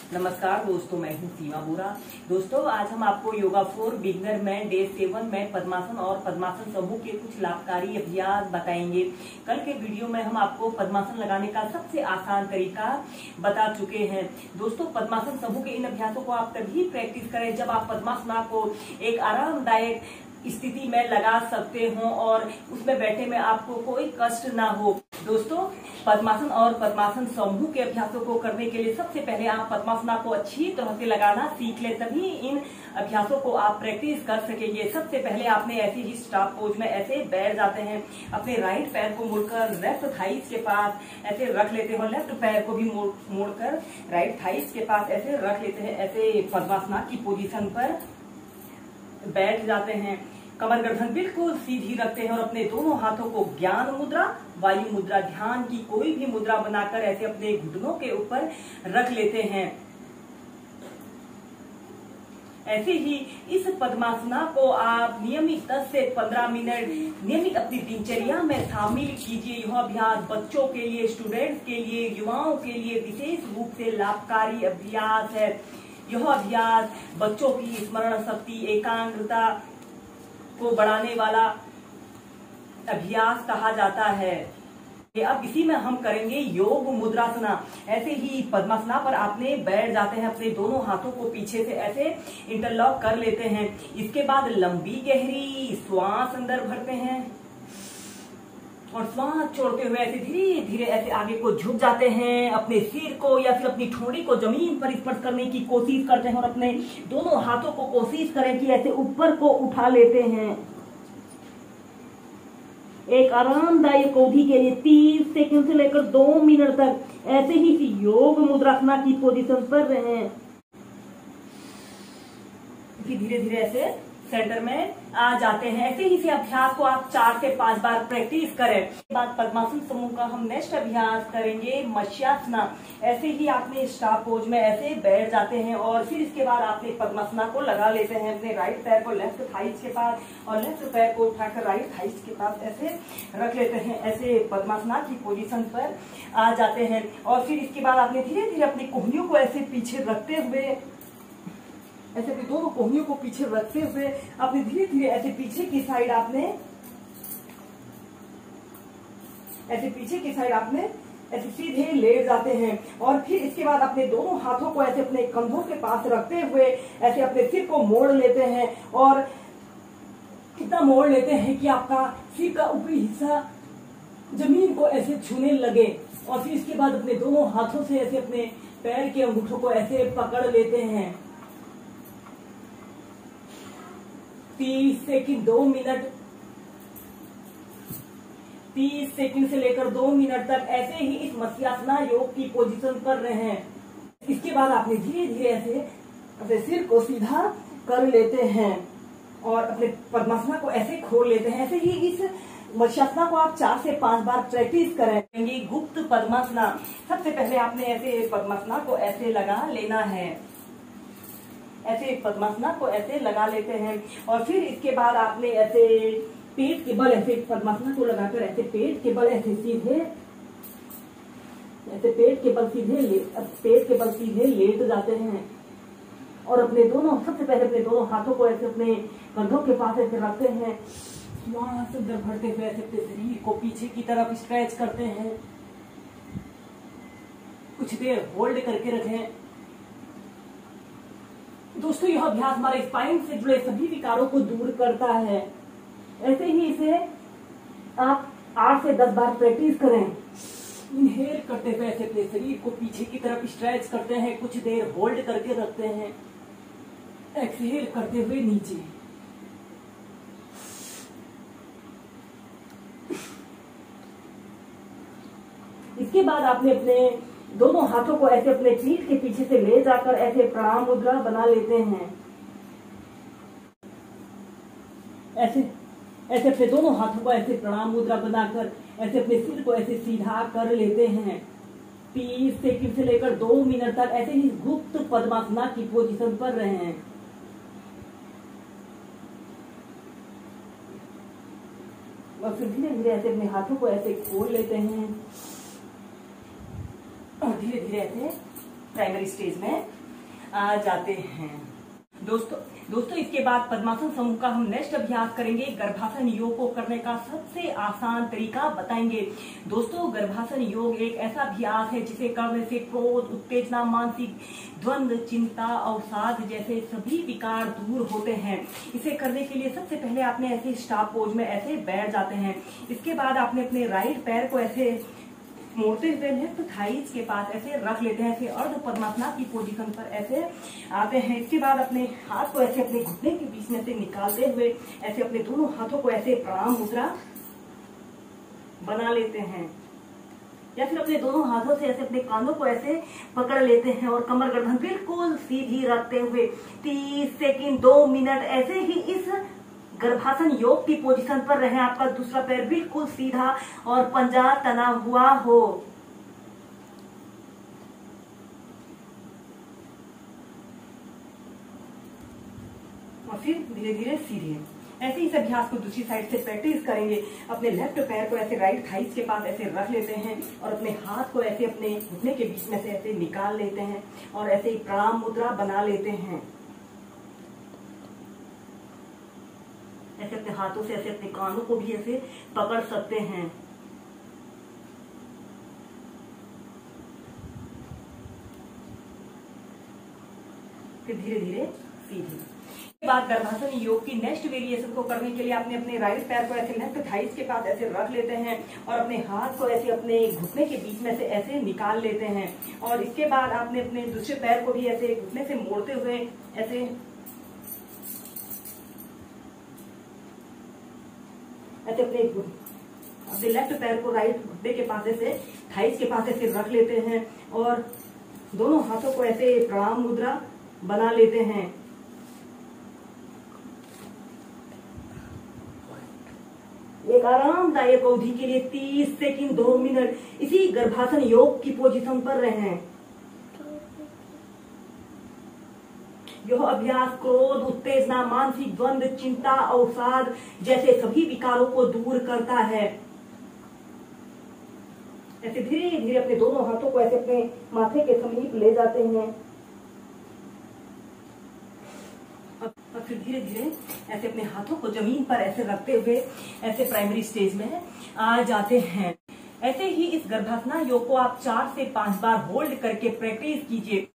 नमस्कार दोस्तों, मैं हूं सीमा बोरा। दोस्तों, आज हम आपको योगा फॉर बिगिनर में डे 7 में पद्मासन और पद्मासन समूह के कुछ लाभकारी अभ्यास बताएंगे। कल के वीडियो में हम आपको पद्मासन लगाने का सबसे आसान तरीका बता चुके हैं। दोस्तों, पद्मासन समूह के इन अभ्यासों को आप तभी प्रैक्टिस करें जब आप पद्मासना को एक आरामदायक स्थिति में लगा सकते हो और उसमें बैठे में आपको कोई कष्ट ना हो। दोस्तों, पद्मासन और पद्मासन समूह के अभ्यासों को करने के लिए सबसे पहले आप पद्मासना को अच्छी तरह से लगाना सीख ले, तभी इन अभ्यासों को आप प्रैक्टिस कर सकेंगे। सबसे पहले आपने ऐसे ही स्टाफ पोज में ऐसे बैठ जाते हैं। अपने राइट पैर को मुड़कर लेफ्ट थाइस के पास ऐसे रख लेते हो, लेफ्ट पैर को भी मोड़कर राइट थाइस के पास ऐसे रख लेते हैं। ऐसे पद्मासना की पोजीशन पर बैठ जाते हैं। कमर गर्दन बिल्कुल सीधी रखते हैं और अपने दोनों हाथों को ज्ञान मुद्रा, वायु मुद्रा, ध्यान की कोई भी मुद्रा बनाकर ऐसे अपने घुटनों के ऊपर रख लेते हैं। ऐसे ही इस पद्मासना को आप नियमित 10 से 15 मिनट नियमित अपनी दिनचर्या में शामिल कीजिए। यह अभ्यास बच्चों के लिए, स्टूडेंट्स के लिए, युवाओं के लिए विशेष रूप से लाभकारी अभ्यास है। यह अभ्यास बच्चों की स्मरण शक्ति, एकाग्रता को बढ़ाने वाला अभ्यास कहा जाता है। अब इसी में हम करेंगे योग मुद्रासना। ऐसे ही पद्मासना पर आपने बैठ जाते हैं, अपने दोनों हाथों को पीछे से ऐसे इंटरलॉक कर लेते हैं। इसके बाद लंबी गहरी श्वास अंदर भरते हैं और श्वास छोड़ते हुए ऐसे धीरे धीरे ऐसे आगे को झुक जाते हैं। अपने सिर को या फिर अपनी ठोड़ी को जमीन पर स्पर्श करने की कोशिश करते हैं और अपने दोनों हाथों को कोशिश करें कि ऐसे ऊपर को उठा लेते हैं। एक आरामदायक अवधि के लिए 30 सेकंड से लेकर 2 मिनट तक ऐसे ही योग मुद्रासना की पोजीशन पर रहें। धीरे धीरे ऐसे सेंटर में आ जाते हैं। ऐसे ही से अभ्यास को आप 4 से 5 बार प्रैक्टिस करें। इसके बाद पद्मासन समूह का हम नेक्स्ट अभ्यास करेंगे मत्स्यासना। ऐसे ही आपने स्टार पोज में ऐसे बैठ जाते हैं और फिर इसके बाद आपने पद्मासना को लगा लेते हैं। अपने राइट पैर को लेफ्ट थाइस के पास और लेफ्ट पैर को उठाकर राइट थाइस के पास ऐसे रख लेते हैं। ऐसे पद्मासना की पोजीशन पर आ जाते हैं और फिर इसके बाद आपने धीरे धीरे अपनी कोहनियों को ऐसे पीछे रखते हुए, ऐसे अपनी दोनों कोहनियों को पीछे रखते हुए आपने धीरे धीरे ऐसे पीछे की साइड आपने ऐसे सीधे लेट जाते हैं और फिर इसके बाद अपने दोनों हाथों को ऐसे अपने कंधों के पास रखते हुए ऐसे अपने सिर को मोड़ लेते हैं और इतना मोड़ लेते हैं कि आपका सिर का ऊपरी हिस्सा जमीन को ऐसे छूने लगे। और फिर इसके बाद अपने दोनों हाथों से ऐसे अपने पैर के अंगूठों को ऐसे पकड़ लेते हैं। 30 सेकंड 2 मिनट, 30 सेकंड से लेकर 2 मिनट तक ऐसे ही इस मत्स्यासना योग की पोजीशन पर रहें। इसके बाद आपने धीरे धीरे ऐसे अपने सिर को सीधा कर लेते हैं और अपने पद्मासना को ऐसे खोल लेते हैं। ऐसे ही इस मत्स्यासना को आप 4 से 5 बार प्रैक्टिस करेंगे। गुप्त पद्मासना। सबसे पहले आपने ऐसे पद्मासना को ऐसे लगा लेना है। ऐसे पद्मासना को ऐसे लगा लेते हैं और फिर इसके बाद आपने ऐसे पेट के बल ऐसे पद्मासना को लगाकर ऐसे पेट के बल ऐसे सीधे, ऐसे पेट के बल सीधे लेट जाते हैं और अपने दोनों, सबसे पहले अपने दोनों हाथों को ऐसे अपने कंधों के पास ऐसे रखते हैं। श्वास अंदर भरते हुए ऐसे अपने शरीर को पीछे की तरफ स्ट्रेच करते हैं। कुछ देर होल्ड करके रखें। दोस्तों, यह अभ्यास हमारे स्पाइन से जुड़े सभी विकारों को दूर करता है। ऐसे ही इसे आप 8 से 10 बार प्रैक्टिस करें। इनहेल करते हुए ऐसे अपने शरीर को पीछे की तरफ स्ट्रेच करते हैं, कुछ देर होल्ड करके रखते हैं। एक्सहेल करते हुए नीचे। इसके बाद आपने अपने दोनों हाथों को ऐसे अपने पीठ के पीछे से ले जाकर ऐसे प्रणाम मुद्रा बना लेते हैं। ऐसे अपने दोनों हाथों को ऐसे प्रणाम मुद्रा बनाकर ऐसे अपने सिर को ऐसे सीधा कर लेते हैं। 30 सेकंड से लेकर 2 मिनट तक ऐसे ही गुप्त पद्मासना की पोजीशन पर रहें। और फिर धीरे धीरे ऐसे अपने हाथों को ऐसे खोल लेते हैं और धीरे धीरे ऐसे प्राइमरी स्टेज में आ जाते हैं। दोस्तों इसके बाद पद्मासन समूह का हम नेक्स्ट अभ्यास करेंगे। गर्भासन योग को करने का सबसे आसान तरीका बताएंगे। दोस्तों गर्भासन योग एक ऐसा अभ्यास है जिसे करने से क्रोध, उत्तेजना, मानसिक द्वंद्व, चिंता, अवसाद जैसे सभी विकार दूर होते हैं। इसे करने के लिए सबसे पहले आपने ऐसे स्टॉप पोज में ऐसे बैठ जाते हैं। इसके बाद आपने अपने राइट पैर को ऐसे मोड़ते हुए लेफ्ट थाइस के पास ऐसे रख लेते हैं। फिर अर्ध पद्मासना की पोजीशन पर ऐसे आते हैं। इसके बाद अपने हाथ को ऐसे अपने घुटने के बीच में से निकालते हुए ऐसे अपने दोनों हाथों को ऐसे प्रणाम मुद्रा बना लेते हैं, या फिर अपने दोनों हाथों से ऐसे अपने कानों को ऐसे पकड़ लेते हैं और कमर गर्दन बिल्कुल सीधी रखते हुए 30 सेकंड 2 मिनट ऐसे ही इस गर्भासन योग की पोजीशन पर रहे। आपका दूसरा पैर बिल्कुल सीधा और पंजा तना हुआ हो। और फिर धीरे धीरे सीधे ऐसे इस अभ्यास को दूसरी साइड से प्रैक्टिस करेंगे। अपने लेफ्ट पैर को ऐसे राइट थाइस के पास ऐसे रख लेते हैं और अपने हाथ को ऐसे अपने घुटने के बीच में से ऐसे निकाल लेते हैं और ऐसे ही प्रणाम मुद्रा बना लेते हैं। ऐसे अपने हाथों से ऐसे अपने कानों को भी ऐसे पकड़ सकते हैं। फिर धीरे धीरे सीधे। बाद गर्भासन योग की नेक्स्ट वेरिएशन को करने के लिए आपने अपने राइट पैर को ऐसे लेफ्ट थाइस के पास ऐसे रख लेते हैं और अपने हाथ को ऐसे अपने घुटने के बीच में से ऐसे निकाल लेते हैं। और इसके बाद आपने अपने दूसरे पैर को भी ऐसे घुटने से मोड़ते हुए ऐसे अपने लेफ्ट पैर को राइट घुटने के पास ऐसे थाइस के पास ऐसे रख लेते हैं और दोनों हाथों को ऐसे प्रणाम मुद्रा बना लेते हैं। एक आरामदायक अवधि के लिए 30 सेकंड 2 मिनट इसी गर्भासन योग की पोजीशन पर रहें। यह अभ्यास क्रोध, उत्तेजना, मानसिक द्वंद्व, चिंता, अवसाद जैसे सभी विकारों को दूर करता है। ऐसे धीरे धीरे अपने दोनों हाथों को ऐसे अपने माथे के समीप ले जाते हैं और फिर धीरे धीरे ऐसे अपने हाथों को जमीन पर ऐसे रखते हुए ऐसे प्राइमरी स्टेज में आ जाते हैं। ऐसे ही इस गर्भासना योग को आप 4 से 5 बार होल्ड करके प्रैक्टिस कीजिए।